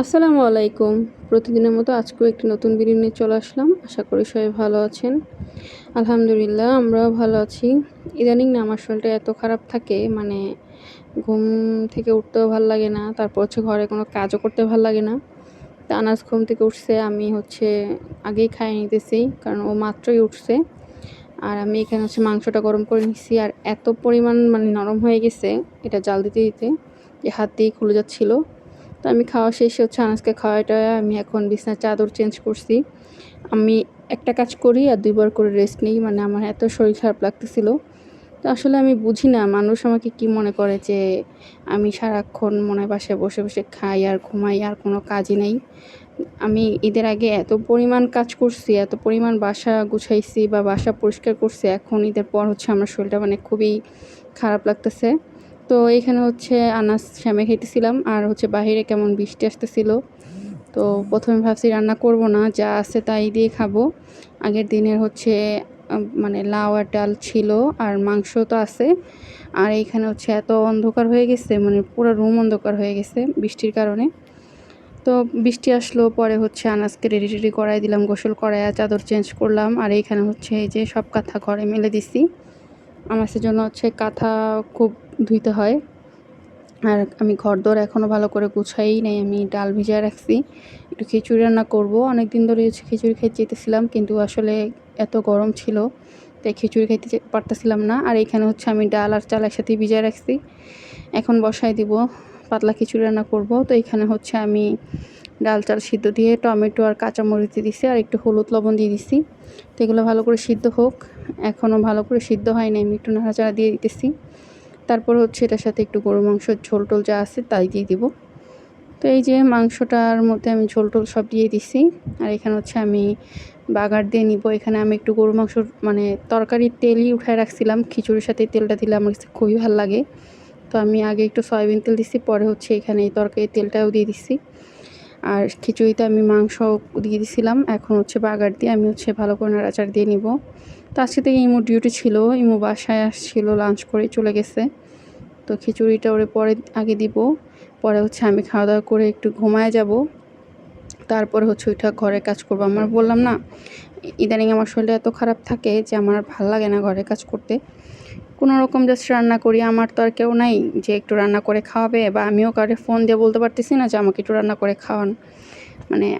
আসসালামু আলাইকুম। প্রতিদিনের মতো আজকেও একটি নতুন ভিডিও নিয়ে চলে আসলাম। আশা করি সবাই ভালো আছেন। আলহামদুলিল্লাহ আমরাও ভালো আছি। ইদানিং না আমার শরীরটা এত খারাপ থাকে ঘুম থেকে উঠতেও ভাল লাগে না। তারপর ঘরে কোনো কাজও করতে ভাল লাগে না। তা আনাজ ঘুম থেকে উঠছে, আমি আগেই খাইয়ে নিতেছি কারণ ও মাত্রই উঠছে। আর আমি এখানে মাংসটা গরম করে নিচ্ছি। আর এত পরিমাণ নরম হয়ে গেছে এটা জাল দিতে, দিতে যে হাত দিয়ে খুলে যাচ্ছিল। তো আমি খাওয়া শেষে আনাজকে খাওয়াটায় আমি এখন বিছানার চাদর চেঞ্জ করছি। আমি একটা কাজ করি আর ২ বার করে রেস্ট নিই। আমার এত শরীর খারাপ লাগতেছিল। তো আসলে আমি বুঝি না মানুষ আমাকে কি মনে করে যে আমি সারাক্ষণ মনে হয় বাসায় বসে, বসে খাই আর ঘুমাই আর কোনো কাজই নেই। আমি ঈদের আগে এত পরিমাণ কাজ করছি, এত পরিমাণ বাসা গুছাইছি বা বাসা পরিষ্কার করছি। এখন ঈদের পর আমার শরীরটা খুবই খারাপ লাগতেছে। তো এইখানে আনাজ সেমাই খাইতেছিলাম আর বাহিরে কেমন বৃষ্টি আসতেছিল। তো ১ম এ ভাবছি রান্না করব না, যা আছে তাই দিয়ে খাবো। আগের দিনের লাউ আর ডাল ছিল আর মাংস তো আছে। আর এইখানে এত অন্ধকার হয়ে গেছে, পুরো রুম অন্ধকার হয়ে গেছে বৃষ্টির কারণে। তো বৃষ্টি আসলো পরে আনাজকে রেডি করাই দিলাম, গোসল করাইয়া চাদর চেঞ্জ করলাম। আর এইখানে এই যে সব কাঁথা ঘরে মেলে দিছি। আনাজের জন্য কাঁথা খুব ধুইতে হয়। আর আমি ঘরদোর এখনও ভালো করে গুছাই নাই। আমি ডাল ভিজায় রাখছি। একটু খিচুড়ি রান্না করব। অনেকদিন ধরে খিচুড়ি খেতে চাইতেছিলাম, কিন্তু আসলে এত গরম ছিল তাই খিচুড়ি খাইতে পারতেছিলাম না। আর এইখানে আমি ডাল আর চাল একসাথে ভিজায় রাখছি। এখন বসাই দিব, পাতলা খিচুড়ি রান্না করব। তো এখানে আমি ডাল চাল সিদ্ধ দিয়ে টমেটো আর কাঁচামরিচ দিয়ে দিছি আর একটু হলুদ লবণ দিয়ে দিছি। তো এগুলো ভালো করে সিদ্ধ হোক। এখনও ভালো করে সিদ্ধ হয়নি, আমি একটু নাড়াচাড়া দিয়ে দিতেছি। তারপর এটার সাথে একটু গরুর মাংসের ঝোল টোল যা আছে তাই দিয়ে দিব। তো এই যে মাংসটার মধ্যে আমি ঝোল টোল সব দিয়ে দিছি। আর এখানে আমি বাগার দিয়ে নিব। এখানে আমি একটু গরুর মাংসর তরকারির তেলই উঠায় রাখছিলাম। খিচুড়ির সাথে তেলটা দিলে আমার কাছে খুবই ভালো লাগে। তো আমি আগে একটু সয়াবিন তেল দিছি, পরে এখানে এই তরকারির তেলটাও দিয়ে দিছি। আর খিচুড়িতে আমি মাংস দিয়ে দিছিলাম। এখন বাগার দিয়ে আমি ভালো করে নাড়াচাড়া দিয়ে নিব। তো আজকে থেকে ইমুর ডিউটি ছিল। ইমু বাসায় আসছিল, লাঞ্চ করে চলে গেছে। তো খিচুড়িটা ওরে পরে আগে দিব। পরে আমি খাওয়া দাওয়া করে একটু ঘুমায় যাব। তারপরে ওইটা ঘরের কাজ করব। আমার বললাম না, ইদানিং আমার শরীরটা এত খারাপ থাকে যে আমার ভাল লাগে না ঘরের কাজ করতে। কোনো রকম জাস্ট রান্না করি। আমার তো আর কেউ নাই যে একটু রান্না করে খাওয়াবে, বা আমিও কাউকে ফোন দিয়ে বলতে পারতেছি না যে আমাকে একটু রান্না করে খাওয়ান।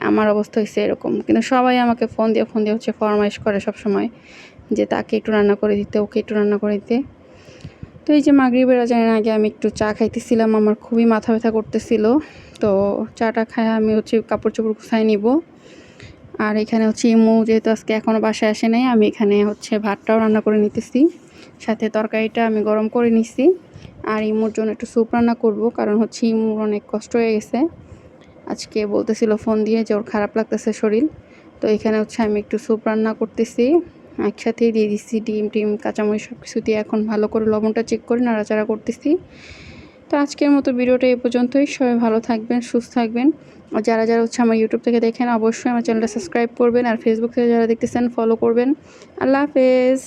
আমার অবস্থা হয়েছে এরকম। কিন্তু সবাই আমাকে ফোন দিয়ে ফরমাইশ করে সবসময় যে তাকে একটু রান্না করে দিতে, ওকে একটু রান্না করে দিতে। তো এই যে মাগরিবের আজানের আগে আমি একটু চা খাইতেছিলাম। আমার খুবই মাথা ব্যথা করতেছিল। তো চাটা খায় আমি কাপড় চোপড় গুছাই নিব। আর এখানে ইমু যেহেতু আজকে এখনও বাসায় আসে নাই, আমি এখানে ভাতটাও রান্না করে নিতেছি। সাথে তরকারিটা আমি গরম করে নিছি। আর ইমুর জন্য একটু স্যুপ রান্না করব, কারণ ইমুর অনেক কষ্ট হয়ে গেছে। আজকে বলতেছিল ফোন দিয়ে যে ওর খারাপ লাগতেছে শরীর। তো এখানে আমি একটু স্যুপ রান্না করতেছি। একসাথেই দিয়ে দিচ্ছি ডিম টিম কাঁচামরিচ সব কিছু দিয়ে এখন ভালো করে লবণটা চেক করে নাড়াচাড়া করতেছি। তো আজকের মতো ভিডিওটা এই পর্যন্তই। সবাই ভালো থাকবেন, সুস্থ থাকবেন। আর যারা যারা আমার ইউটিউব থেকে দেখেন অবশ্যই আমার চ্যানেলটা সাবস্ক্রাইব করবেন। আর ফেসবুক থেকে যারা দেখতেছেন ফলো করবেন। আল্লাহ হাফেজ।